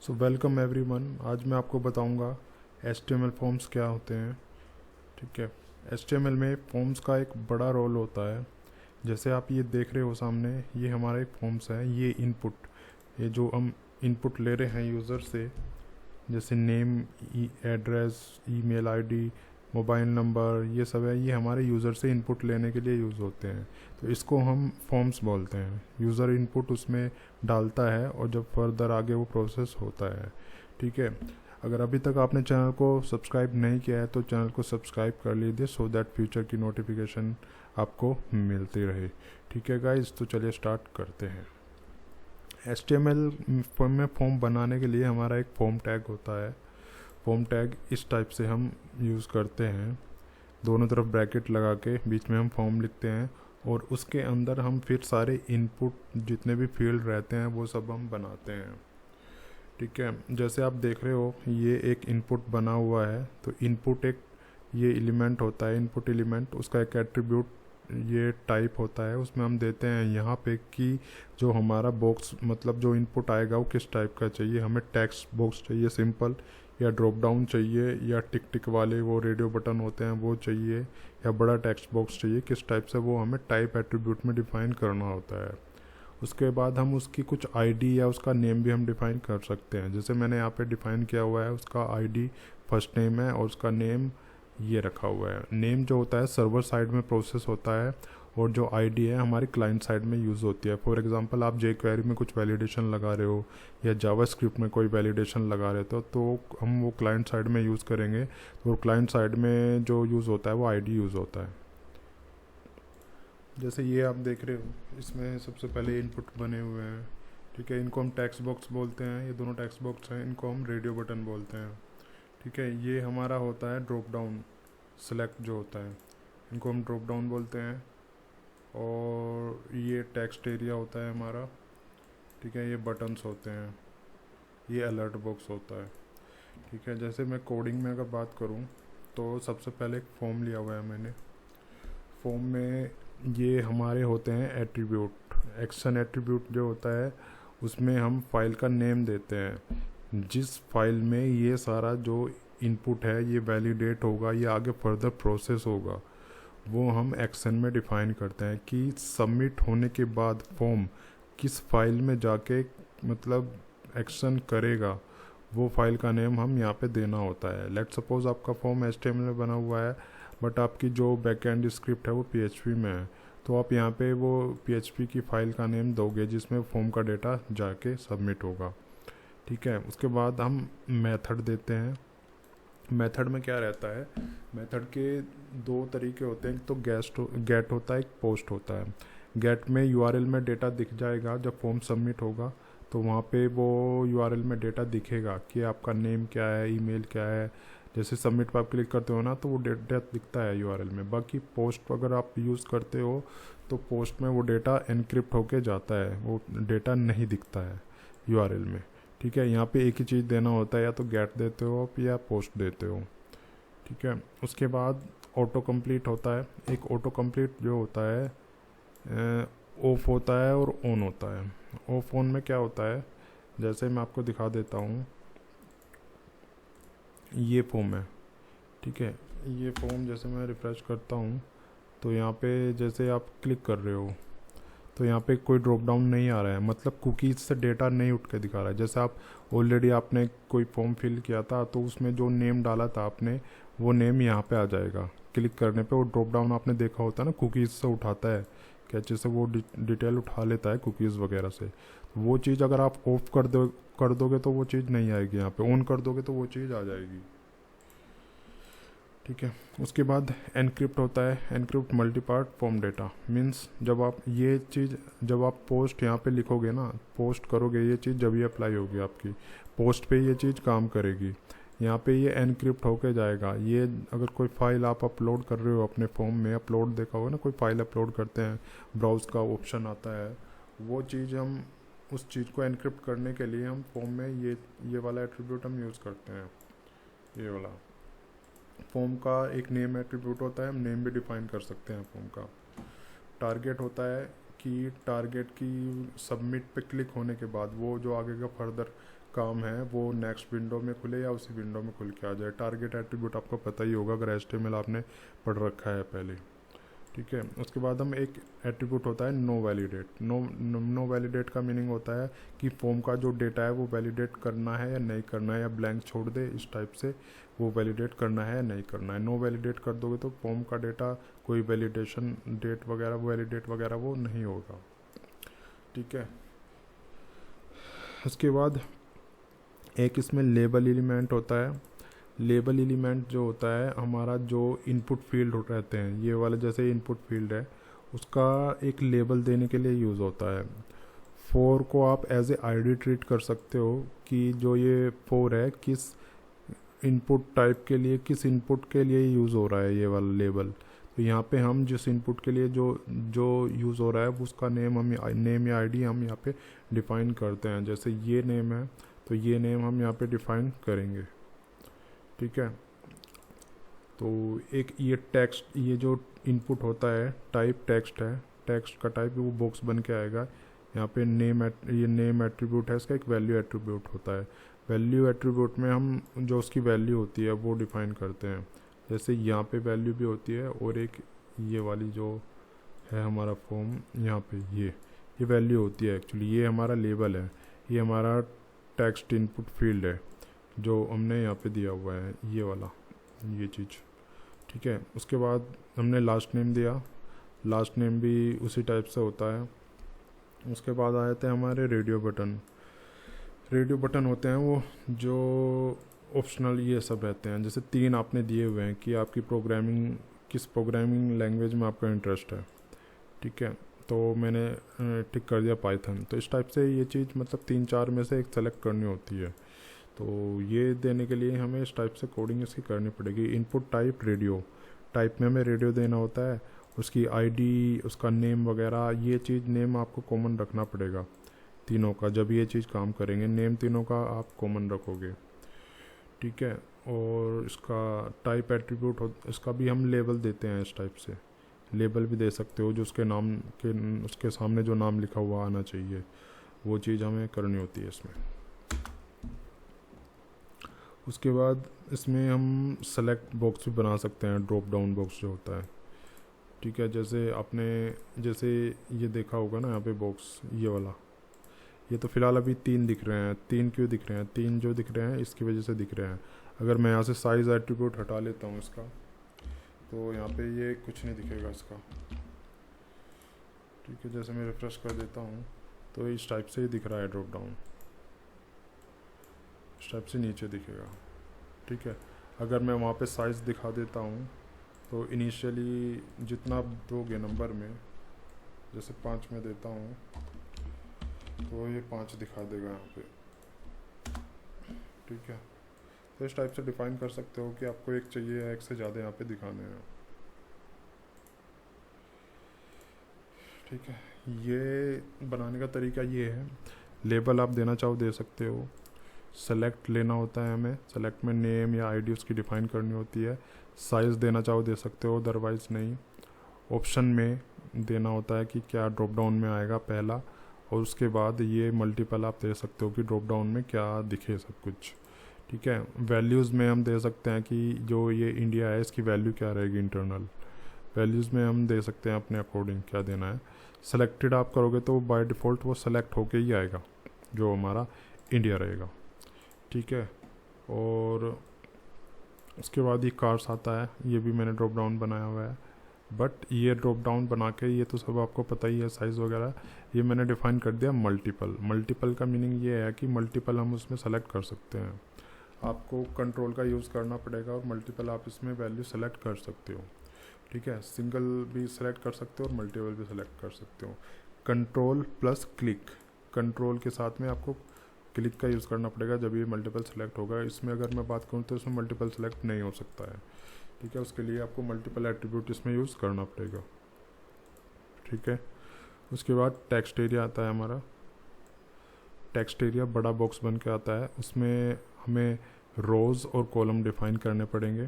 So welcome everyone. आज मैं आपको बताऊंगा HTML फॉर्म्स क्या होते हैं। ठीक है, HTML में फॉर्म्स का एक बड़ा रोल होता है। जैसे आप ये देख रहे हो सामने, ये हमारा एक फॉर्म्स है। ये इनपुट, ये जो हम इनपुट ले रहे हैं यूज़र से, जैसे name, address, email ID, mobile number, ये सब है, ये हमारे यूज़र से इनपुट लेने के लिए यूज़ होते हैं। तो इसको हम फॉर्म्स बोलते हैं। यूज़र इनपुट उसमें डालता है और जब फर्दर आगे वो प्रोसेस होता है। ठीक है, अगर अभी तक आपने चैनल को सब्सक्राइब नहीं किया है तो चैनल को सब्सक्राइब कर लीजिए, सो दैट फ्यूचर की नोटिफिकेशन आपको मिलती रहे। ठीक है गाइज, तो चलिए स्टार्ट करते हैं। HTML में फॉर्म बनाने के लिए हमारा एक फॉर्म टैग होता है। फॉर्म टैग इस टाइप से हम यूज़ करते हैं, दोनों तरफ ब्रैकेट लगा के बीच में हम फॉर्म लिखते हैं और उसके अंदर हम फिर सारे इनपुट जितने भी फील्ड रहते हैं वो सब हम बनाते हैं। ठीक है, जैसे आप देख रहे हो ये एक इनपुट बना हुआ है। तो इनपुट एक ये एलिमेंट होता है, इनपुट एलिमेंट, उसका एक एट्रीब्यूट ये टाइप होता है। उसमें हम देते हैं यहाँ पे कि जो हमारा बॉक्स, मतलब जो इनपुट आएगा वो किस टाइप का चाहिए। हमें टेक्स्ट बॉक्स चाहिए सिंपल, या ड्रॉप डाउन चाहिए, या टिक टिक वाले वो रेडियो बटन होते हैं वो चाहिए, या बड़ा टेक्स्ट बॉक्स चाहिए, किस टाइप से, वो हमें टाइप एट्रीब्यूट में डिफ़ाइन करना होता है। उसके बाद हम उसकी कुछ आईडी या उसका नेम भी हम डिफ़ाइन कर सकते हैं। जैसे मैंने यहाँ पे डिफ़ाइन किया हुआ है, उसका आईडी फर्स्ट नेम है और उसका नेम ये रखा हुआ है। नेम जो होता है सर्वर साइड में प्रोसेस होता है और जो आईडी है हमारी क्लाइंट साइड में यूज़ होती है। फॉर एग्जांपल आप jQuery में कुछ वैलिडेशन लगा रहे हो या जावास्क्रिप्ट में कोई वैलिडेशन लगा रहे हो तो हम वो क्लाइंट साइड में यूज़ करेंगे। तो क्लाइंट साइड में जो यूज़ होता है वो आईडी यूज़ होता है। जैसे ये आप देख रहे हो, इसमें सबसे पहले इनपुट बने हुए हैं। ठीक है, इनको हम टेक्स्ट बॉक्स बोलते हैं। ये दोनों टेक्स्ट बॉक्स हैं, इनको हम रेडियो बटन बोलते हैं। ठीक है, ये हमारा होता है ड्रॉप डाउन सेलेक्ट जो होता है, इनको हम ड्रॉप डाउन बोलते हैं। और ये टेक्स्ट एरिया होता है हमारा। ठीक है, ये बटन्स होते हैं, ये अलर्ट बॉक्स होता है। ठीक है, जैसे मैं कोडिंग में अगर बात करूं तो सबसे पहले एक फॉर्म लिया हुआ है मैंने। फॉर्म में ये हमारे होते हैं एट्रीब्यूट। एक्शन एट्रीब्यूट जो होता है उसमें हम फाइल का नेम देते हैं। जिस फाइल में ये सारा जो इनपुट है ये वैलिडेट होगा, ये आगे फर्दर प्रोसेस होगा, वो हम एक्शन में डिफ़ाइन करते हैं कि सबमिट होने के बाद फॉर्म किस फाइल में जाके मतलब एक्शन करेगा, वो फाइल का नेम हम यहाँ पे देना होता है। लेट सपोज आपका फॉर्म HTML में बना हुआ है बट आपकी जो बैकएंड स्क्रिप्ट है वो PHP में है, तो आप यहाँ पे वो PHP की फ़ाइल का नेम दोगे जिसमें फॉर्म का डेटा जाके सबमिट होगा। ठीक है, उसके बाद हम मेथड देते हैं। मेथड में क्या रहता है, मेथड के दो तरीके होते हैं, तो गेट होता है, एक पोस्ट होता है। गेट में URL में डेटा दिख जाएगा, जब फॉर्म सबमिट होगा तो वहाँ पे वो URL में डेटा दिखेगा कि आपका नेम क्या है, ईमेल क्या है। जैसे सबमिट पर आप क्लिक करते हो ना तो वो डेटा दिखता है URL में। बाकी पोस्ट अगर आप यूज़ करते हो तो पोस्ट में वो डेटा एनक्रिप्ट होके जाता है, वो डेटा नहीं दिखता है URL में। ठीक है, यहाँ पे एक ही चीज़ देना होता है, या तो गेट देते हो आप या पोस्ट देते हो। ठीक है, उसके बाद ऑटो कंप्लीट होता है। एक ऑटो कंप्लीट जो होता है ऑफ होता है और ऑन होता है। ऑफ ऑन में क्या होता है, जैसे मैं आपको दिखा देता हूँ, ये फॉर्म है। ठीक है, ये फॉर्म जैसे मैं रिफ्रेश करता हूँ तो यहाँ पे जैसे आप क्लिक कर रहे हो तो यहाँ पे कोई ड्रॉप डाउन नहीं आ रहा है, मतलब कुकीज़ से डेटा नहीं उठ के दिखा रहा है। जैसे आप ऑलरेडी आपने कोई फॉर्म फिल किया था तो उसमें जो नेम डाला था आपने, वो नेम यहाँ पे आ जाएगा। क्लिक करने पे वो ड्रॉप डाउन आपने देखा होता है ना, कुकीज़ से उठाता है, कैचे से वो डिटेल उठा लेता है कुकीज़ वगैरह से। वो चीज़ अगर आप ऑफ कर दोगे तो वो चीज़ नहीं आएगी, यहाँ पे ऑन कर दोगे तो वो चीज़ आ जाएगी। ठीक है, उसके बाद एनक्रिप्ट होता है। Encrypt multipart form data means जब आप ये चीज़, जब आप पोस्ट यहाँ पे लिखोगे ना, पोस्ट करोगे, ये चीज़ जब ये अप्लाई होगी आपकी पोस्ट पे ये चीज़ काम करेगी। यहाँ पे ये एनक्रिप्ट होके जाएगा। ये अगर कोई फाइल आप अपलोड कर रहे हो अपने फॉर्म में, अपलोड देखा होगा ना, कोई फाइल अपलोड करते हैं, ब्राउज का ऑप्शन आता है, वो चीज़ हम उस चीज़ को एनक्रिप्ट करने के लिए हम फॉर्म में ये वाला एट्रीब्यूट हम यूज़ करते हैं। ये वाला फॉर्म का एक नेम एट्रीब्यूट होता है, हम नेम भी डिफाइन कर सकते हैं फॉर्म का। टारगेट होता है कि टारगेट की सबमिट पे क्लिक होने के बाद वो जो आगे का फर्दर काम है वो नेक्स्ट विंडो में खुले या उसी विंडो में खुल के आ जाए। टारगेट एट्रीब्यूट आपको पता ही होगा अगर HTML आपने पढ़ रखा है पहले, ठीक है। उसके बाद हम एक एट्रीब्यूट होता है नो वैलिडेट। नो वैलिडेट का मीनिंग होता है कि फॉर्म का जो डेटा है वो वैलिडेट करना है या नहीं करना है, या ब्लैंक छोड़ दे, इस टाइप से वो वैलिडेट करना है या नहीं करना है। नो वैलिडेट कर दोगे तो फॉर्म का डेटा कोई वैलिडेशन डेट वगैरह वैलिडेट वगैरह वो नहीं होगा, ठीक है। उसके बाद एक इसमें लेबल एलिमेंट होता है। लेबल एलिमेंट जो होता है हमारा जो इनपुट फील्ड रहते हैं, ये वाला जैसे इनपुट फील्ड है उसका एक लेबल देने के लिए यूज़ होता है। 4 को आप एज ए आईडी ट्रीट कर सकते हो कि जो ये 4 है किस इनपुट टाइप के लिए, किस इनपुट के लिए यूज़ हो रहा है ये वाला लेबल। तो यहाँ पे हम जिस इनपुट के लिए जो जो यूज़ हो रहा है उसका नेम या आईडी हम यहाँ पे डिफ़ाइन करते हैं। जैसे ये नेम है तो ये नेम हम यहाँ पे डिफ़ाइन करेंगे, ठीक है। तो एक ये टेक्स्ट, ये जो इनपुट होता है टाइप टेक्स्ट है, टेक्स्ट का टाइप वो बॉक्स बन के आएगा। यहाँ पे ये नेम एट्रीब्यूट है, इसका एक वैल्यू एट्रीब्यूट होता है। वैल्यू एट्रीब्यूट में हम जो उसकी वैल्यू होती है वो डिफ़ाइन करते हैं। जैसे यहाँ पे वैल्यू भी होती है और एक ये वाली जो है हमारा फॉर्म, यहाँ पे ये वैल्यू होती है। एक्चुअली ये हमारा लेबल है, ये हमारा टेक्स्ट इनपुट फील्ड है जो हमने यहाँ पे दिया हुआ है, ये वाला ये चीज़, ठीक है। उसके बाद हमने लास्ट नेम दिया, लास्ट नेम भी उसी टाइप से होता है। उसके बाद आए थे हमारे रेडियो बटन। रेडियो बटन होते हैं वो जो ऑप्शनल ये सब रहते हैं। जैसे 3 आपने दिए हुए हैं कि आपकी किस प्रोग्रामिंग लैंग्वेज में आपका इंटरेस्ट है, ठीक है। तो मैंने टिक कर दिया पाइथन। तो इस टाइप से ये चीज़ मतलब 3-4 में से एक सेलेक्ट करनी होती है। तो ये देने के लिए हमें इस टाइप से कोडिंग इसकी करनी पड़ेगी। इनपुट टाइप रेडियो, टाइप में हमें रेडियो देना होता है, उसकी आईडी, उसका नेम वगैरह, ये चीज़ नेम आपको कॉमन रखना पड़ेगा तीनों का। जब ये चीज़ काम करेंगे नेम तीनों का आप कॉमन रखोगे, ठीक है। और इसका टाइप एट्रीब्यूट इसका भी हम लेबल देते हैं। इस टाइप से लेबल भी दे सकते हो, जो उसके नाम के उसके सामने जो नाम लिखा हुआ आना चाहिए वो चीज़ हमें करनी होती है इसमें। उसके बाद इसमें हम सेलेक्ट बॉक्स भी बना सकते हैं, ड्रॉप डाउन बॉक्स जो होता है, ठीक है। जैसे ये देखा होगा ना यहाँ पे बॉक्स, ये वाला, ये तो फ़िलहाल अभी 3 दिख रहे हैं। 3 क्यों दिख रहे हैं? 3 जो दिख रहे हैं इसकी वजह से दिख रहे हैं। अगर मैं यहाँ से साइज़ एट्रीब्यूट हटा लेता हूँ इसका, तो यहाँ पे ये कुछ नहीं दिखेगा इसका, ठीक है। जैसे मैं रिफ्रेश कर देता हूँ तो इस टाइप से ही दिख रहा है ड्रॉप डाउन, इस टाइप से नीचे दिखेगा, ठीक है। अगर मैं वहाँ पे साइज़ दिखा देता हूँ तो इनिशियली जितना आप दोगे नंबर में, जैसे 5 में देता हूँ तो ये 5 दिखा देगा यहाँ पे, ठीक है। तो इस टाइप से डिफ़ाइन कर सकते हो कि आपको एक चाहिए या एक से ज़्यादा यहाँ पे दिखाने हैं, ठीक है। ये बनाने का तरीका ये है। लेबल आप देना चाहो दे सकते हो। सेलेक्ट लेना होता है हमें, सेलेक्ट में नेम या आईडी उसकी डिफ़ाइन करनी होती है। साइज़ देना चाहो दे सकते हो, अदरवाइज़ नहीं। ऑप्शन में देना होता है कि क्या ड्रॉप डाउन में आएगा पहला, और उसके बाद ये मल्टीपल आप दे सकते हो कि ड्रॉप डाउन में क्या दिखे सब कुछ, ठीक है। वैल्यूज़ में हम दे सकते हैं कि जो ये इंडिया है इसकी वैल्यू क्या रहेगी, इंटरनल वैल्यूज़ में हम दे सकते हैं अपने अकॉर्डिंग क्या देना है। सेलेक्टेड आप करोगे तो बाय डिफ़ॉल्ट वो सेलेक्ट होके ही आएगा जो हमारा इंडिया रहेगा, ठीक है। और उसके बाद ये कार्स आता है, ये भी मैंने ड्रॉप डाउन बनाया हुआ है। बट ये ड्रॉप डाउन बना के, ये तो सब आपको पता ही है साइज़ वगैरह, ये मैंने डिफ़ाइन कर दिया मल्टीपल। मल्टीपल का मीनिंग ये है कि मल्टीपल हम उसमें सेलेक्ट कर सकते हैं। आपको कंट्रोल का यूज़ करना पड़ेगा और मल्टीपल आप इसमें वैल्यू सेलेक्ट कर सकते हो, ठीक है। सिंगल भी सेलेक्ट कर सकते हो और मल्टीपल भी सेलेक्ट कर सकते हो। कंट्रोल प्लस क्लिक, कंट्रोल के साथ में आपको क्लिक का यूज़ करना पड़ेगा जब ये मल्टीपल सेलेक्ट होगा। इसमें अगर मैं बात करूँ तो इसमें मल्टीपल सेलेक्ट नहीं हो सकता है, ठीक है। उसके लिए आपको मल्टीपल एट्रीब्यूट इसमें यूज़ करना पड़ेगा, ठीक है। उसके बाद टेक्स्ट एरिया आता है हमारा। टेक्स्ट एरिया बड़ा बॉक्स बन के आता है, उसमें हमें रोज़ और कॉलम डिफ़ाइन करने पड़ेंगे।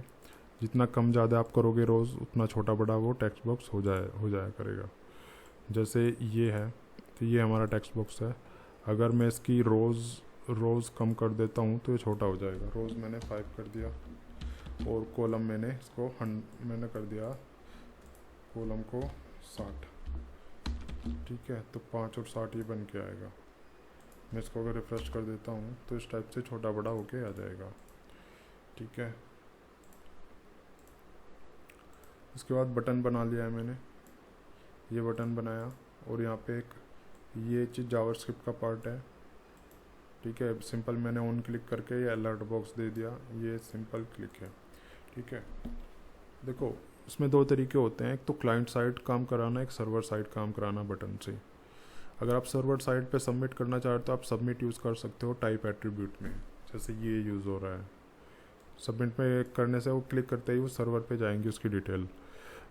जितना कम ज़्यादा आप करोगे रोज़, उतना छोटा बड़ा वो टेक्स्ट बॉक्स हो जाया करेगा। जैसे ये है तो ये हमारा टेक्स्ट बॉक्स है। अगर मैं इसकी रोज़ रोज़ कम कर देता हूँ तो ये छोटा हो जाएगा। रोज़ मैंने 5 कर दिया और कॉलम मैंने इसको मैंने कर दिया कॉलम को 60। ठीक है, तो 5 और 60 ये बन के आएगा। मैं इसको अगर रिफ्रेश कर देता हूँ तो इस टाइप से छोटा बड़ा होके आ जाएगा। ठीक है, उसके बाद बटन बना लिया है मैंने, ये बटन बनाया और यहाँ पे एक ये चीज़ जावास्क्रिप्ट का पार्ट है। ठीक है, सिंपल मैंने ऑन क्लिक करके ये अलर्ट बॉक्स दे दिया, ये सिंपल क्लिक है। ठीक है, देखो इसमें 2 तरीके होते हैं, एक तो क्लाइंट साइड काम कराना, एक सर्वर साइड काम कराना बटन से। अगर आप सर्वर साइड पे सबमिट करना चाहते हो तो आप सबमिट यूज़ कर सकते हो टाइप एट्रीब्यूट में, जैसे ये यूज़ हो रहा है। सबमिट में करने से वो क्लिक करते ही वो सर्वर पे जाएंगी उसकी डिटेल।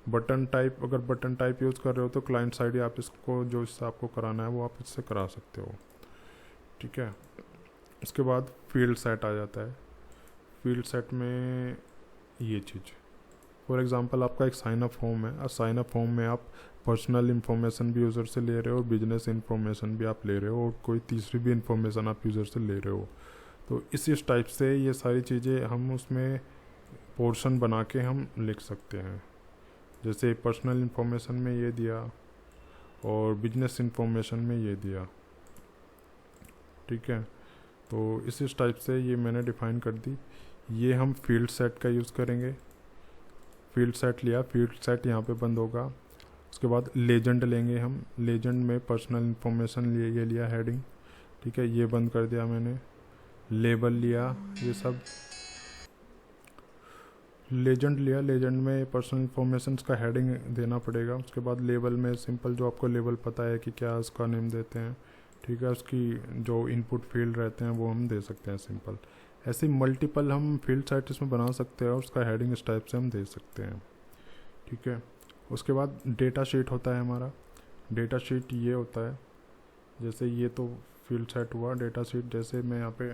बटन टाइप, अगर बटन टाइप यूज़ कर रहे हो तो क्लाइंट साइड ही आप इसको जो इससे आपको कराना है वो आप इससे करा सकते हो। ठीक है, उसके बाद फील्ड सेट आ जाता है। फील्ड सेट में ये चीज़, फॉर एग्जांपल आपका एक साइन अप फॉर्म है, और साइन अप फॉर्म में आप पर्सनल इन्फॉर्मेशन भी यूज़र से ले रहे हो, बिजनेस इन्फॉर्मेशन भी आप ले रहे हो और कोई तीसरी भी इन्फॉर्मेशन आप यूज़र से ले रहे हो। तो इस टाइप से ये सारी चीज़ें हम उसमें पोर्शन बना के हम लिख सकते हैं। जैसे पर्सनल इन्फॉर्मेशन में ये दिया और बिजनेस इन्फॉर्मेशन में ये दिया। ठीक है, तो इस टाइप से ये मैंने डिफ़ाइन कर दी। ये हम फील्ड सेट का यूज़ करेंगे। फील्ड सेट लिया, फील्ड सेट यहाँ पे बंद होगा। उसके बाद लेजेंड लेंगे हम, लेजेंड में पर्सनल इन्फॉर्मेशन ये लिया हेडिंग। ठीक है, ये बंद कर दिया मैंने। लेबल लिया, ये सब लेजेंड लिया, लेजेंड में पर्सनल इन्फॉर्मेशन का हेडिंग देना पड़ेगा। उसके बाद लेबल में सिंपल जो आपको लेबल पता है कि क्या उसका नेम देते हैं। ठीक है, उसकी जो इनपुट फील्ड रहते हैं वो हम दे सकते हैं सिंपल। ऐसे मल्टीपल हम फील्ड साइट इसमें बना सकते हैं और उसका हेडिंग इस टाइप से हम दे सकते हैं। ठीक है, उसके बाद डेटा शीट होता है हमारा। डेटा शीट ये होता है, जैसे ये तो फील्ड सेट हुआ। डेटा शीट जैसे मैं यहाँ पे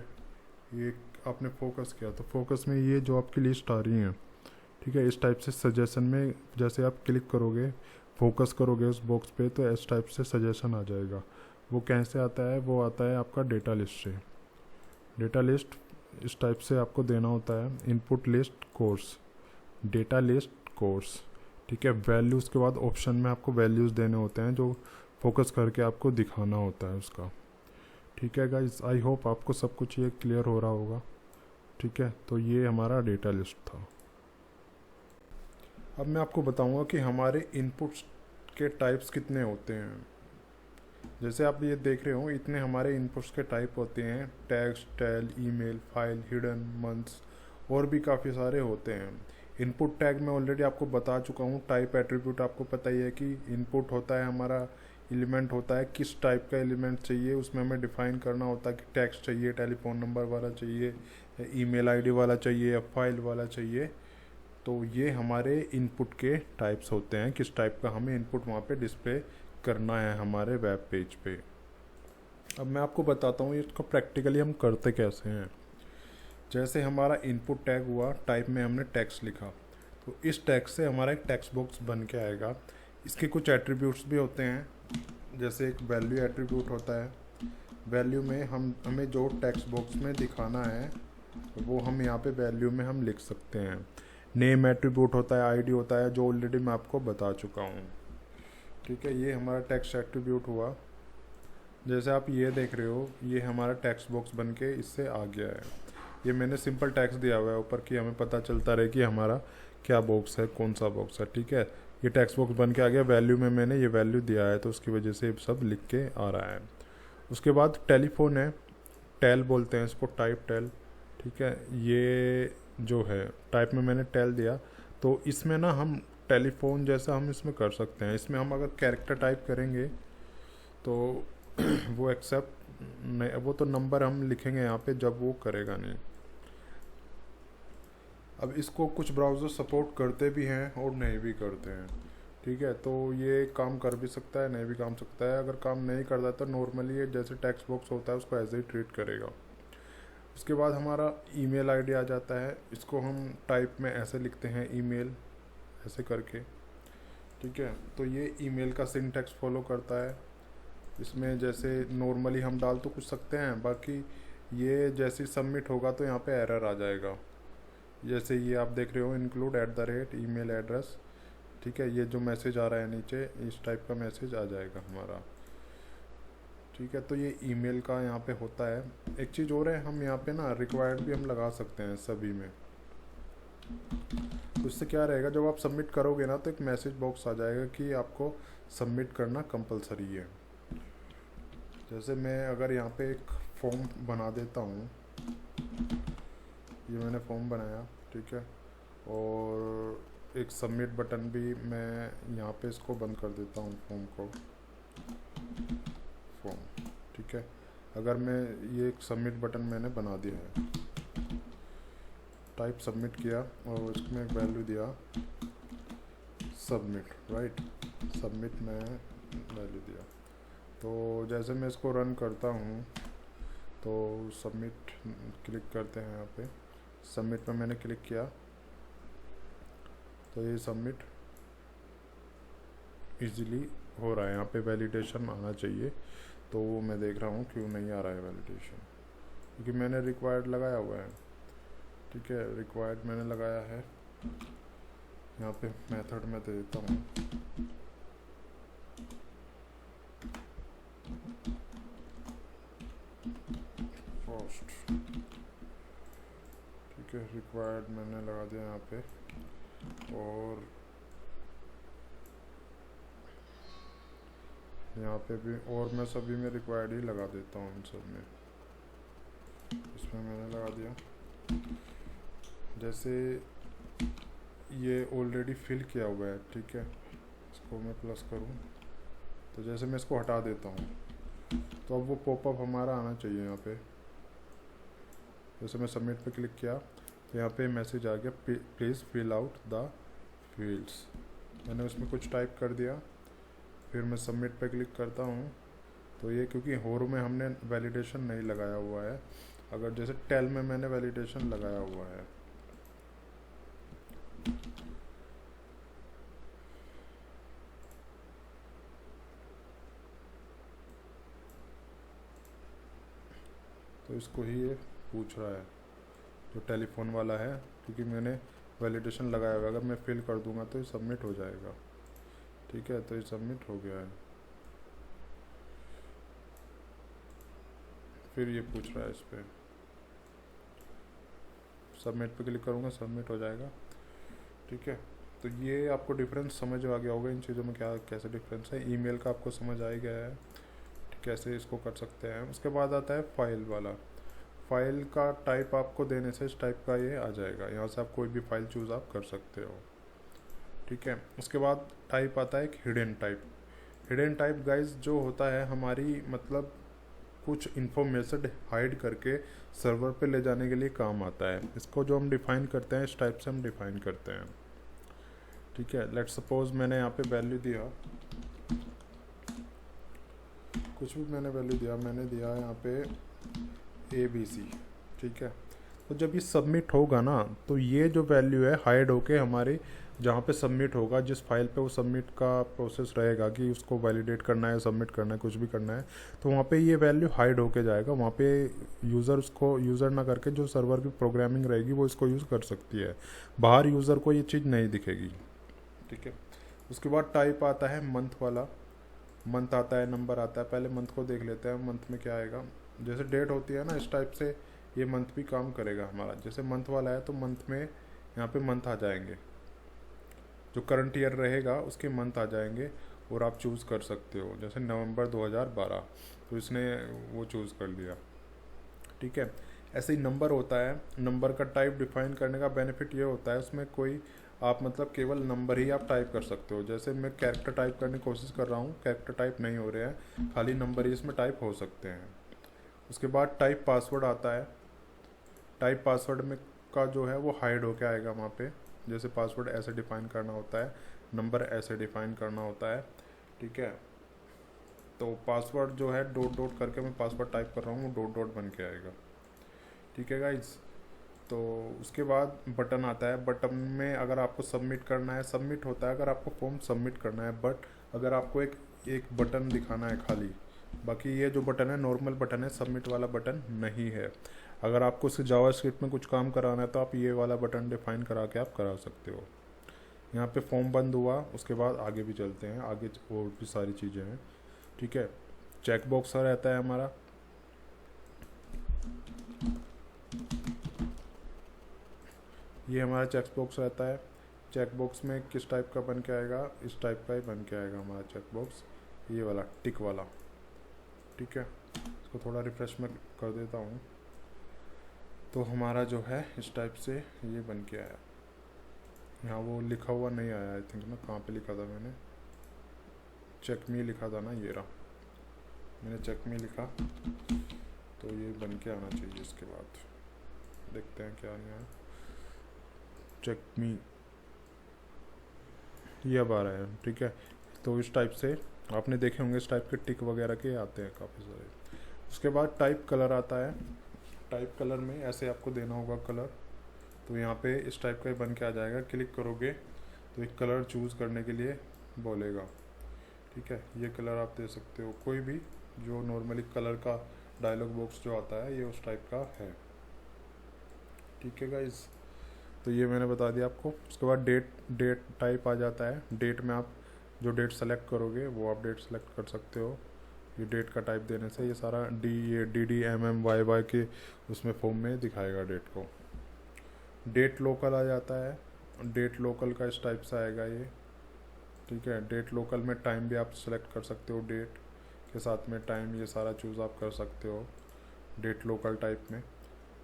ये आपने फोकस किया तो फोकस में ये जो आपकी लिस्ट आ रही है। ठीक है, इस टाइप से सजेशन में जैसे आप क्लिक करोगे, फोकस करोगे उस बॉक्स पे तो इस टाइप से सजेशन आ जाएगा। वो कैसे आता है, वो आता है आपका डेटा लिस्ट से। डेटा लिस्ट इस टाइप से आपको देना होता है, input list course, data list course. ठीक है, वैल्यूज़ के बाद ऑप्शन में आपको वैल्यूज़ देने होते हैं जो फोकस करके आपको दिखाना होता है उसका। ठीक है गाइस, आई होप आपको सब कुछ ये क्लियर हो रहा होगा। ठीक है, तो ये हमारा डेटा लिस्ट था। अब मैं आपको बताऊंगा कि हमारे इनपुट्स के टाइप्स कितने होते हैं। जैसे आप ये देख रहे हो, इतने हमारे इनपुट्स के टाइप होते हैं, text, tel, email, file, hidden, months और भी काफ़ी सारे होते हैं। इनपुट टैग मैं ऑलरेडी आपको बता चुका हूँ। टाइप एट्रीब्यूट आपको पता ही है कि इनपुट होता है हमारा, एलिमेंट होता है किस टाइप का एलिमेंट चाहिए, उसमें हमें डिफ़ाइन करना होता है कि टेक्स्ट चाहिए, टेलीफोन नंबर वाला चाहिए, ईमेल आईडी वाला चाहिए या फाइल वाला चाहिए। तो ये हमारे इनपुट के टाइप्स होते हैं, किस टाइप का हमें इनपुट वहाँ पे डिस्प्ले करना है हमारे वेब पेज पे। अब मैं आपको बताता हूँ इसको प्रैक्टिकली हम करते कैसे हैं। जैसे हमारा इनपुट टैग हुआ, टाइप में हमने टेक्स्ट लिखा, तो इस टैग से हमारा एक टेक्स्ट बॉक्स बन के आएगा। इसके कुछ एट्रीब्यूट्स भी होते हैं, जैसे एक वैल्यू एट्रीब्यूट होता है। वैल्यू में हमें जो टेक्स्ट बॉक्स में दिखाना है वो हम यहाँ पे वैल्यू में हम लिख सकते हैं। नेम एट्रीब्यूट होता है, आईडी होता है, जो ऑलरेडी मैं आपको बता चुका हूँ। ठीक है, ये हमारा टेक्स्ट एट्रीब्यूट हुआ। जैसे आप ये देख रहे हो, ये हमारा टेक्स्ट बॉक्स बन के इससे आ गया है। ये मैंने सिंपल टेक्स्ट दिया हुआ है ऊपर कि हमें पता चलता रहे कि हमारा क्या बॉक्स है, कौन सा बॉक्स है। ठीक है, ये टेक्स्ट बॉक्स बन के आ गया। वैल्यू में मैंने ये वैल्यू दिया है तो उसकी वजह से सब लिख के आ रहा है। उसके बाद टेलीफोन है, टेल बोलते हैं इसको, टाइप टेल। ठीक है, ये जो है टाइप में मैंने टेल दिया, तो इसमें ना हम टेलीफोन जैसा हम इसमें कर सकते हैं। इसमें हम अगर कैरेक्टर टाइप करेंगे तो वो एक्सेप्ट नहीं, वो तो नंबर हम लिखेंगे यहाँ पे, जब वो करेगा नहीं। अब इसको कुछ ब्राउज़र सपोर्ट करते भी हैं और नहीं भी करते हैं। ठीक है, तो ये काम कर भी सकता है, नहीं भी काम सकता है। अगर काम नहीं करता तो नॉर्मली ये जैसे टेक्स्ट बॉक्स होता है उसको ऐसे ही ट्रीट करेगा। उसके बाद हमारा ईमेल आईडी आ जाता है। इसको हम टाइप में ऐसे लिखते हैं, ईमेल ऐसे करके। ठीक है, तो ये ईमेल का सिंटैक्स फॉलो करता है। इसमें जैसे नॉर्मली हम डाल तो कुछ सकते हैं, बाकी ये जैसे सबमिट होगा तो यहाँ पे एरर आ जाएगा। जैसे ये आप देख रहे हो इंक्लूड @email एड्रेस, ठीक है, ये जो मैसेज आ रहा है नीचे इस टाइप का मैसेज आ जाएगा हमारा, ठीक है। तो ये ईमेल का यहाँ पे होता है। एक चीज़ और है, हम यहाँ पे ना रिक्वायर्ड भी हम लगा सकते हैं सभी में। तो इससे क्या रहेगा, जब आप सबमिट करोगे ना तो एक मैसेज बॉक्स आ जाएगा कि आपको सबमिट करना कंपलसरी है। जैसे मैं अगर यहाँ पे एक फॉर्म बना देता हूँ, ये मैंने फॉर्म बनाया, ठीक है, और एक सबमिट बटन भी मैं यहाँ पे इसको बंद कर देता हूँ फॉर्म को, फॉर्म, ठीक है। अगर मैं ये एक सबमिट बटन मैंने बना दिया है, टाइप सबमिट किया और इसमें एक वैल्यू दिया सबमिट, राइट, सबमिट में वैल्यू दिया। तो जैसे मैं इसको रन करता हूँ तो सबमिट क्लिक करते हैं, यहाँ पे सबमिट पे मैंने क्लिक किया तो ये सबमिट इजीली हो रहा है। यहाँ पे वैलिडेशन आना चाहिए, तो वो मैं देख रहा हूँ क्यों नहीं आ रहा है वैलिडेशन, क्योंकि मैंने रिक्वायर्ड लगाया हुआ है, ठीक है, रिक्वायर्ड मैंने लगाया है। यहाँ पे मेथड में दे देता हूँ फर्स्ट, ठीक है, रिक्वायर्ड मैंने लगा दिया यहाँ पे। और यहाँ पे भी, और मैं सभी में रिक्वायर्ड ही लगा देता हूँ, इन सब में, इसमें मैंने लगा दिया। जैसे ये ऑलरेडी फिल किया हुआ है, ठीक है, इसको मैं प्लस करूँ तो जैसे मैं इसको हटा देता हूँ तो अब वो पॉपअप हमारा आना चाहिए यहाँ पे। जैसे मैं सबमिट पे क्लिक किया तो यहाँ पे मैसेज आ गया, please fill out the fields. मैंने उसमें कुछ टाइप कर दिया, फिर मैं सबमिट पे क्लिक करता हूँ तो ये, क्योंकि होर में हमने वैलिडेशन नहीं लगाया हुआ है, अगर जैसे टेल में मैंने वैलिडेशन लगाया हुआ है, तो इसको ही ये पूछ रहा है जो टेलीफोन वाला है, क्योंकि मैंने वैलिडेशन लगाया हुआ है। अगर मैं फिल कर दूंगा तो ये सबमिट हो जाएगा, ठीक है, तो ये सबमिट हो गया है। फिर ये पूछ रहा है, इस पर सबमिट पे क्लिक करूँगा, सबमिट हो जाएगा, ठीक है। तो ये आपको डिफरेंस समझ आ गया होगा इन चीज़ों में, क्या कैसे डिफरेंस है। ईमेल का आपको समझ आ ही गया है, कैसे इसको कर सकते हैं। उसके बाद आता है फाइल वाला। फाइल का टाइप आपको देने से इस टाइप का ये आ जाएगा, यहाँ से आप कोई भी फाइल चूज़ आप कर सकते हो, ठीक है। उसके बाद टाइप आता है एक hidden type. Hidden type guys जो होता है हमारी, मतलब कुछ इन्फॉर्मेशन हाइड करके सर्वर पे ले जाने के लिए काम आता है। इसको जो हम डिफ़ाइन करते हैं इस टाइप से हम डिफ़ाइन करते हैं, ठीक है। लेट्स सपोज मैंने यहाँ पे वैल्यू दिया, कुछ भी मैंने वैल्यू दिया, मैंने दिया यहाँ पे ABC, ठीक है। तो जब ये सबमिट होगा ना तो ये जो वैल्यू है हाइड होके हमारे जहाँ पे सबमिट होगा, जिस फाइल पे वो सबमिट का प्रोसेस रहेगा कि उसको वैलिडेट करना है, सबमिट करना है, कुछ भी करना है, तो वहाँ पे ये वैल्यू हाइड होके जाएगा। वहाँ पे यूज़र उसको यूज़र ना करके जो सर्वर की प्रोग्रामिंग रहेगी वो इसको यूज़ कर सकती है, बाहर यूज़र को ये चीज़ नहीं दिखेगी, ठीक है। उसके बाद टाइप आता है मंथ वाला, मंथ आता है, नंबर आता है। पहले मंथ को देख लेते हैं, मंथ में क्या आएगा। जैसे डेट होती है ना, इस टाइप से ये मंथ भी काम करेगा हमारा। जैसे मंथ वाला है तो मंथ में यहाँ पे मंथ आ जाएंगे, जो करंट ईयर रहेगा उसके मंथ आ जाएंगे और आप चूज़ कर सकते हो। जैसे नवंबर 2012 तो इसने वो चूज़ कर लिया, ठीक है। ऐसे ही नंबर होता है, नंबर का टाइप डिफाइन करने का बेनिफिट ये होता है, उसमें कोई आप मतलब केवल नंबर ही आप टाइप कर सकते हो। जैसे मैं कैरेक्टर टाइप करने की कोशिश कर रहा हूँ, कैरेक्टर टाइप नहीं हो रहे हैं, खाली नंबर ही इसमें टाइप हो सकते हैं। उसके बाद टाइप पासवर्ड आता है। टाइप पासवर्ड में का जो है वो हाइड होके आएगा वहाँ पे। जैसे पासवर्ड ऐसे डिफाइन करना होता है, नंबर ऐसे डिफाइन करना होता है, ठीक है। तो पासवर्ड जो है डॉट डॉट करके मैं पासवर्ड टाइप कर रहा हूँ, वो डॉट डॉट बन के आएगा, ठीक है गाइज। तो उसके बाद बटन आता है। बटन में अगर आपको सबमिट करना है, सबमिट होता है अगर आपको फॉर्म सबमिट करना है, बट अगर आपको एक बटन दिखाना है खाली बाकी ये जो बटन है नॉर्मल बटन है, सबमिट वाला बटन नहीं है। अगर आपको इस जावास्क्रिप्ट में कुछ काम कराना है तो आप ये वाला बटन डिफाइन करा के आप करा सकते हो। यहाँ पे फॉर्म बंद हुआ, उसके बाद आगे भी चलते हैं, आगे और भी सारी चीज़ें हैं। ठीक है, चेक बॉक्स रहता है हमारा, ये हमारा चेक बॉक्स रहता है। चेक बॉक्स में किस टाइप का बन के आएगा, इस टाइप का ही बन के आएगा हमारा चेक बॉक्स, ये वाला टिक वाला। ठीक है, इसको थोड़ा रिफ्रेश में कर देता हूँ, तो हमारा जो है इस टाइप से ये बन के आया। यहाँ वो लिखा हुआ नहीं आया आई थिंक ना, कहाँ पे लिखा था मैंने, चेक मी लिखा था ना, ये रहा, मैंने चेक मी लिखा, तो ये बन के आना चाहिए। इसके बाद देखते हैं क्या यहाँ, चेक मी, ये अब आ रहा है। ठीक है, तो इस टाइप से आपने देखे होंगे इस टाइप के टिक वगैरह के आते हैं काफ़ी सारे। उसके बाद टाइप कलर आता है। टाइप कलर में ऐसे आपको देना होगा कलर, तो यहाँ पे इस टाइप का ही बन के आ जाएगा। क्लिक करोगे तो एक कलर चूज़ करने के लिए बोलेगा। ठीक है, ये कलर आप दे सकते हो कोई भी, जो नॉर्मली कलर का डायलॉग बॉक्स जो आता है ये उस टाइप का है। ठीक है गाइस, तो ये मैंने बता दिया आपको। उसके बाद डेट टाइप आ जाता है। डेट में आप जो डेट सेलेक्ट करोगे वो आप डेट सेलेक्ट कर सकते हो। ये डेट का टाइप देने से ये सारा D M M Y Y के उसमें फॉर्म में दिखाएगा डेट को। डेट लोकल आ जाता है। डेट लोकल का इस टाइप से आएगा ये। ठीक है, डेट लोकल में टाइम भी आप सेलेक्ट कर सकते हो, डेट के साथ में टाइम, ये सारा चूज़ आप कर सकते हो डेट लोकल टाइप में।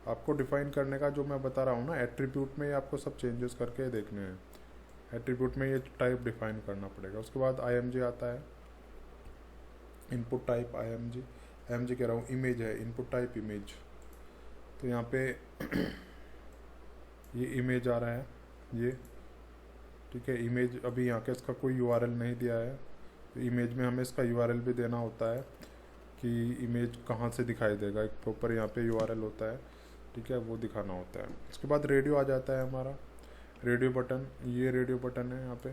आपको डिफाइन करने का जो मैं बता रहा हूँ ना, एट्रीब्यूट में आपको सब चेंजेस करके देखने हैं। एट्रीब्यूट में ये टाइप डिफाइन करना पड़ेगा। उसके बाद IMG आता है, इनपुट टाइप IMG कह रहा हूँ, इमेज है, इनपुट टाइप इमेज। तो यहाँ पे ये इमेज आ रहा है ये। ठीक है, इमेज अभी यहाँ के इसका कोई URL नहीं दिया है, तो इमेज में हमें इसका URL भी देना होता है कि इमेज कहाँ से दिखाई देगा। एक प्रॉपर यहाँ पे URL होता है। ठीक है, वो दिखाना होता है। उसके बाद रेडियो आ जाता है हमारा, रेडियो बटन। ये रेडियो बटन है। यहाँ पे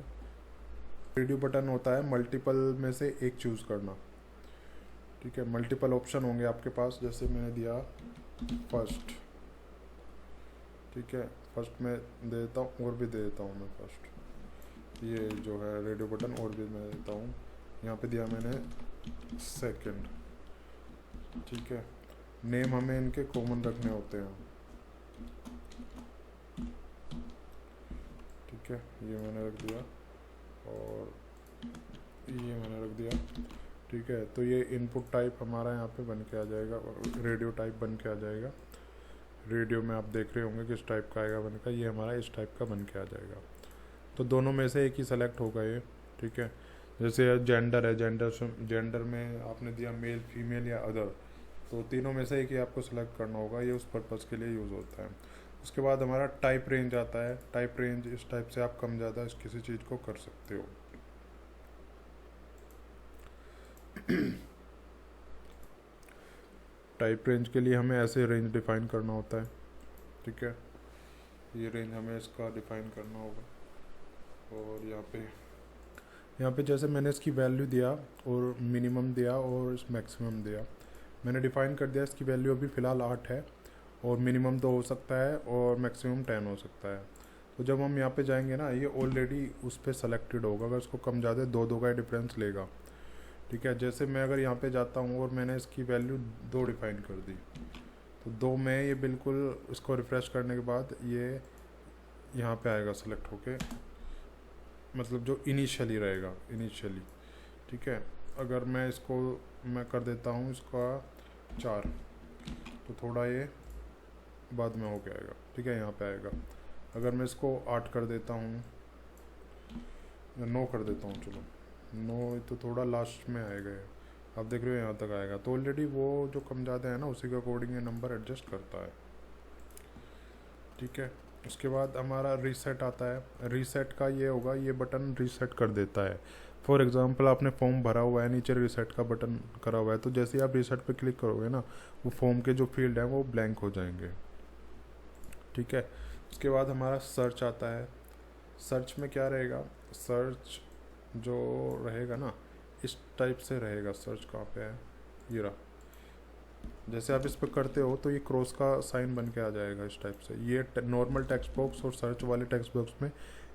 रेडियो बटन होता है मल्टीपल में से एक चूज़ करना। ठीक है, मल्टीपल ऑप्शन होंगे आपके पास, जैसे मैंने दिया फर्स्ट। ठीक है, फर्स्ट में दे देता हूँ, और भी दे देता हूँ मैं फर्स्ट। ये जो है रेडियो बटन और भी मैं देता हूँ। यहाँ पे दिया मैंने सेकंड। ठीक है, नेम हमें इनके कॉमन रखने होते हैं। ठीक है, ये मैंने रख दिया और ये मैंने रख दिया। ठीक है, तो ये इनपुट टाइप हमारा यहाँ पे बन के आ जाएगा, रेडियो टाइप बन के आ जाएगा। रेडियो में आप देख रहे होंगे किस टाइप का आएगा बन का, ये हमारा इस टाइप का बन के आ जाएगा। तो दोनों में से एक ही सेलेक्ट होगा ये। ठीक है, जैसे जेंडर है, जेंडर में आपने दिया मेल, फीमेल या अदर, तो तीनों में से एक ही आपको सेलेक्ट करना होगा। ये उस पर्पज़ के लिए यूज़ होता है। उसके बाद हमारा टाइप रेंज आता है। टाइप रेंज इस टाइप से आप कम ज़्यादा किसी चीज़ को कर सकते हो। टाइप रेंज के लिए हमें ऐसे रेंज डिफाइन करना होता है। ठीक है, ये रेंज हमें इसका डिफाइन करना होगा। और यहाँ पे जैसे मैंने इसकी वैल्यू दिया और मिनिमम दिया और मैक्सिमम दिया, मैंने डिफ़ाइन कर दिया। इसकी वैल्यू अभी फ़िलहाल 8 है और मिनिमम 2 हो सकता है और मैक्सिमम 10 हो सकता है। तो जब हम यहाँ पे जाएंगे ना, ये ऑलरेडी उस पर सेलेक्टेड होगा। अगर इसको कम ज़्यादा 2 का डिफरेंस लेगा। ठीक है, जैसे मैं अगर यहाँ पे जाता हूँ और मैंने इसकी वैल्यू 2 डिफ़ाइन कर दी, तो 2 में ये बिल्कुल इसको रिफ़्रेश करने के बाद ये यहाँ पे आएगा सेलेक्ट होके, मतलब जो इनिशियली रहेगा, इनिशियली। ठीक है, अगर मैं इसको मैं कर देता हूँ इसका 4, तो थोड़ा ये बाद में हो जाएगा। ठीक है, यहाँ पे आएगा। अगर मैं इसको 8 कर देता हूँ या 9 कर देता हूँ, चलो 9, तो थोड़ा लास्ट में आएगा ये। आप देख रहे हो यहाँ तक आएगा। तो ऑलरेडी वो जो कम ज़्यादा है ना, उसी के अकॉर्डिंग ये नंबर एडजस्ट करता है। ठीक है, उसके बाद हमारा रीसेट आता है। रीसेट का ये होगा, ये बटन रीसेट कर देता है। फॉर एग्जांपल आपने फॉर्म भरा हुआ है, नीचे रीसेट का बटन करा हुआ है, तो जैसे ही आप रीसेट पे क्लिक करोगे ना, वो फॉर्म के जो फील्ड हैं वो ब्लैंक हो जाएंगे। ठीक है, उसके बाद हमारा सर्च आता है। सर्च में क्या रहेगा, सर्च जो रहेगा ना, इस टाइप से रहेगा। सर्च कहाँ पे है, ये रहा। जैसे आप इस पर करते हो तो ये क्रॉस का साइन बन के आ जाएगा इस टाइप से। ये नॉर्मल टेक्स्ट बॉक्स और सर्च वाले टेक्स्ट बॉक्स में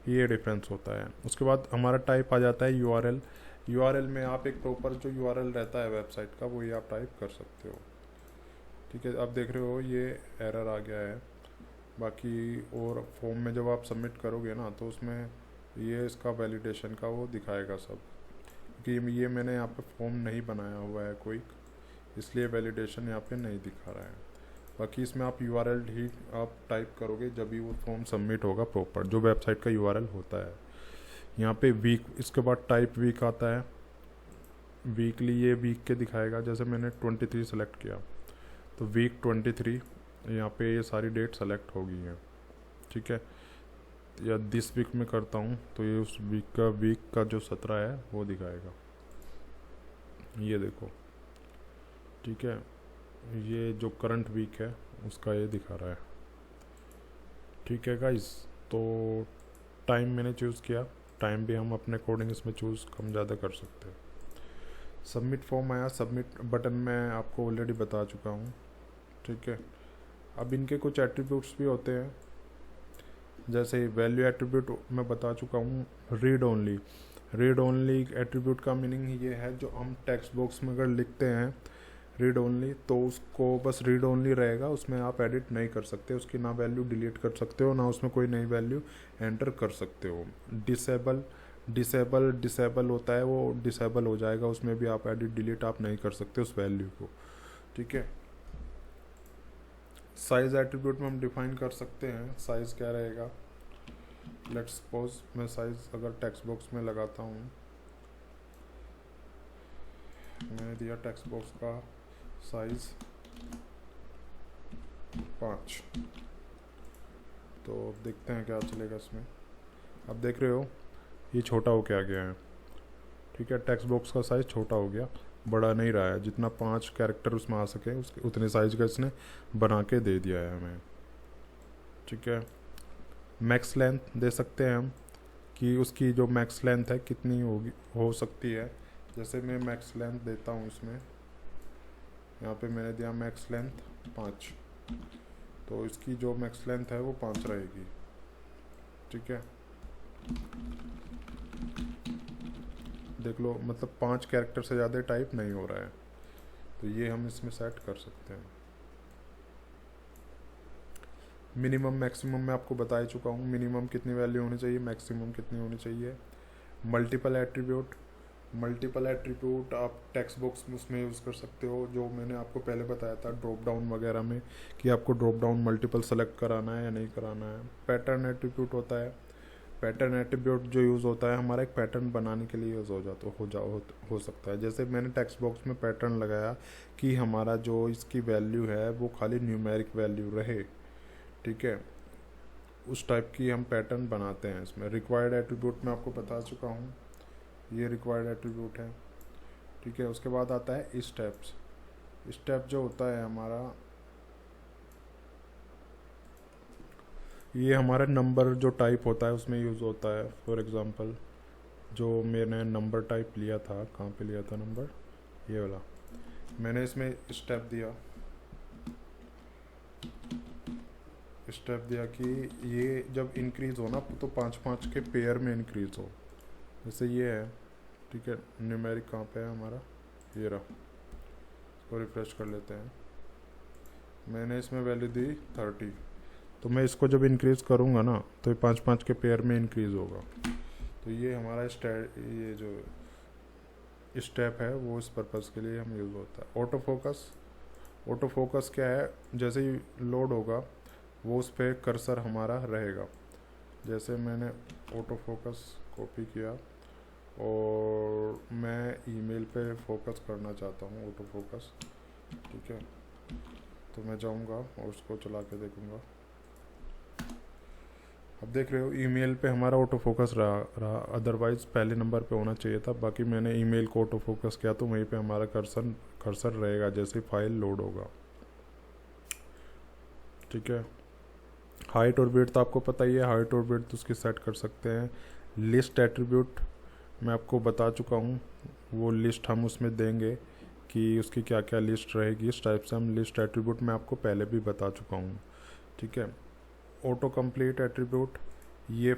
ये डिफरेंस होता है। उसके बाद हमारा टाइप आ जाता है यूआरएल। यूआरएल में आप एक प्रॉपर जो यूआरएल रहता है वेबसाइट का वो ये आप टाइप कर सकते हो। ठीक है, आप देख रहे हो ये एरर आ गया है। बाकी और फॉर्म में जब आप सबमिट करोगे ना तो उसमें ये इसका वैलिडेशन का वो दिखाएगा सब, क्योंकि ये मैंने यहाँ पे फॉर्म नहीं बनाया हुआ है कोई, इसलिए वैलिडेशन यहाँ पे नहीं दिखा रहा है। बाकी इसमें आप यूआरएल ही आप टाइप करोगे जब भी वो फॉर्म सबमिट होगा प्रॉपर, जो वेबसाइट का यूआरएल होता है। यहाँ पे वीक, इसके बाद टाइप वीक आता है। वीकली ये वीक के दिखाएगा। जैसे मैंने 23 सेलेक्ट किया तो वीक 23 यहाँ पे ये सारी डेट सेलेक्ट हो गई हैं। ठीक है, या दिस वीक में करता हूँ तो ये उस वीक का जो 17 है वो दिखाएगा, ये देखो। ठीक है, ये जो करंट वीक है उसका ये दिखा रहा है। ठीक है गाइस, तो टाइम मैंने चूज़ किया। टाइम भी हम अपने अकॉर्डिंग इसमें चूज़ कम ज़्यादा कर सकते हैं। सबमिट फॉर्म आया, सबमिट बटन मैं आपको ऑलरेडी बता चुका हूँ। ठीक है, अब इनके कुछ एट्रीब्यूट्स भी होते हैं। जैसे वैल्यू एट्रीब्यूट मैं बता चुका हूँ। Read only, read only attribute का मीनिंग ये है, जो हम टेक्स्ट बॉक्स में अगर लिखते हैं रीड ओनली तो उसको बस रीड ओनली रहेगा, उसमें आप एडिट नहीं कर सकते, उसकी ना वैल्यू डिलीट कर सकते हो ना उसमें कोई नई वैल्यू एंटर कर सकते हो। डिसेबल होता है, वो डिसेबल हो जाएगा, उसमें भी आप एडिट डिलीट आप नहीं कर सकते उस वैल्यू को। ठीक है, साइज़ एट्रीब्यूट में हम डिफाइन कर सकते हैं साइज़ क्या रहेगा। लेट्स सपोज मैं साइज़ अगर टेक्स्ट बॉक्स में लगाता हूँ, मैंने दिया टेक्स्ट बॉक्स का साइज़ 5, तो देखते हैं क्या चलेगा इसमें। अब देख रहे हो ये छोटा हो के आ गया है। ठीक है, टेक्स्ट बॉक्स का साइज़ छोटा हो गया, बड़ा नहीं रहा है। जितना 5 कैरेक्टर उसमें आ सके उसके उतने साइज़ का इसने बना के दे दिया है हमें। ठीक है, मैक्स लेंथ दे सकते हैं हम कि उसकी जो मैक्स लेंथ है कितनी होगी हो सकती है। जैसे मैं मैक्स लेंथ देता हूँ इसमें, यहाँ पे मैंने दिया मैक्स लेंथ 5, तो इसकी जो मैक्स लेंथ है वो 5 रहेगी। ठीक है, देख लो, मतलब 5 कैरेक्टर से ज़्यादा टाइप नहीं हो रहा है, तो ये हम इसमें सेट कर सकते हैं। मिनिमम मैक्सिमम मैं आपको बता ही चुका हूँ, मिनिमम कितनी वैल्यू होनी चाहिए, मैक्सिमम कितनी होनी चाहिए। मल्टीपल एट्रीब्यूट आप टेक्स्ट बॉक्स में उसमें यूज़ कर सकते हो, जो मैंने आपको पहले बताया था ड्रॉप डाउन वगैरह में, कि आपको ड्रॉप डाउन मल्टीपल सेलेक्ट कराना है या नहीं कराना है। पैटर्न एट्रीब्यूट होता है। पैटर्न एट्रीब्यूट जो यूज़ होता है हमारा एक पैटर्न बनाने के लिए यूज़ हो सकता है। जैसे मैंने टेक्स्ट बॉक्स में पैटर्न लगाया कि हमारा जो इसकी वैल्यू है वो खाली न्यूमेरिक वैल्यू रहे। ठीक है, उस टाइप की हम पैटर्न बनाते हैं इसमें। रिक्वायर्ड एट्रीब्यूट मैं आपको बता चुका हूँ, ये रिक्वायर्ड एट्रीब्यूट है। ठीक है, उसके बाद आता है स्टेप जो होता है हमारा, ये हमारा नंबर जो टाइप होता है उसमें यूज़ होता है। फॉर एग्ज़ाम्पल जो मैंने नंबर टाइप लिया था, कहाँ पे लिया था नंबर, ये वाला, मैंने इसमें स्टेप दिया कि ये जब इंक्रीज़ हो ना तो 5-5 के पेयर में इंक्रीज़ हो, जैसे ये है। ठीक है, न्यूमेरिक कहाँ पे है हमारा, ये रहा, इसको रिफ्रेश कर लेते हैं। मैंने इसमें वैल्यू दी 30, तो मैं इसको जब इंक्रीज़ करूँगा ना तो ये 5-5 के पेयर में इंक्रीज़ होगा। तो ये हमारा ये जो स्टेप है वो इस पर्पज़ के लिए हम यूज़ होता है। ऑटो फोकस क्या है, जैसे ही लोड होगा वो उस पर कर्सर हमारा रहेगा। जैसे मैंने ऑटो फोकस कॉपी किया और मैं ईमेल पे फोकस करना चाहता हूँ, ऑटो फोकस। ठीक है, तो मैं जाऊँगा और उसको चला के देखूँगा। अब देख रहे हो ईमेल पे हमारा ऑटो फोकस रहा, अदरवाइज़ पहले नंबर पे होना चाहिए था। बाकी मैंने ईमेल को ऑटो फोकस किया तो वहीं पे हमारा कर्सर रहेगा जैसे फाइल लोड होगा। ठीक है, हाइट और विड्थ तो आपको पता ही है, हाइट और विड्थ उसकी सेट कर सकते हैं। लिस्ट एट्रीब्यूट मैं आपको बता चुका हूँ, वो लिस्ट हम उसमें देंगे कि उसकी क्या क्या लिस्ट रहेगी। इस टाइप से हम लिस्ट एट्रीब्यूट मैं आपको पहले भी बता चुका हूँ, ठीक है। ऑटो कंप्लीट एट्रीब्यूट ये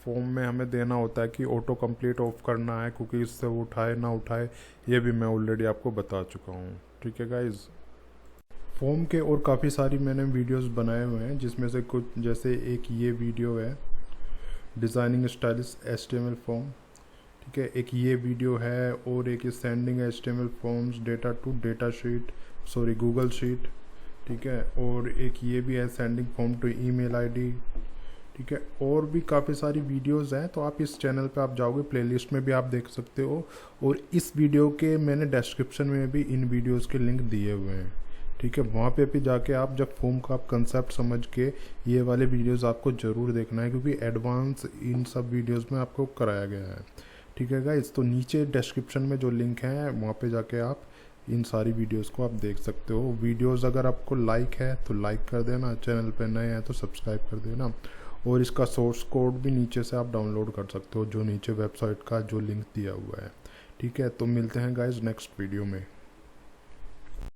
फॉर्म में हमें देना होता है कि ऑटो कंप्लीट ऑफ करना है, क्योंकि इससे वो उठाए ना उठाए ये भी मैं ऑलरेडी आपको बता चुका हूँ, ठीक है गाइज। फॉर्म के और काफ़ी सारी मैंने वीडियोस बनाए हुए हैं, जिसमें से कुछ जैसे एक ये वीडियो है डिज़ाइनिंग स्टाइलिश HTML फॉर्म, ठीक है। एक ये वीडियो है और एक sending HTML forms data to data sheet sorry Google sheet, ठीक है। और एक ये भी है sending form to email ID, ठीक है। और भी काफ़ी सारी वीडियोस हैं, तो आप इस चैनल पे आप जाओगे प्लेलिस्ट में भी आप देख सकते हो, और इस वीडियो के मैंने डिस्क्रिप्शन में भी इन वीडियोस के लिंक दिए हुए हैं, ठीक है। वहाँ पे भी जाके आप जब फॉर्म का आप कंसेप्ट समझ के ये वाले वीडियोस आपको ज़रूर देखना है, क्योंकि एडवांस इन सब वीडियोस में आपको कराया गया है, ठीक है गाइस। तो नीचे डिस्क्रिप्शन में जो लिंक है वहाँ पे जाके आप इन सारी वीडियोस को आप देख सकते हो। वीडियोस अगर आपको लाइक है तो लाइक कर देना, चैनल पे नए हैं तो सब्सक्राइब कर देना, और इसका सोर्स कोड भी नीचे से आप डाउनलोड कर सकते हो, जो नीचे वेबसाइट का जो लिंक दिया हुआ है, ठीक है। तो मिलते हैं गाइस नेक्स्ट वीडियो में।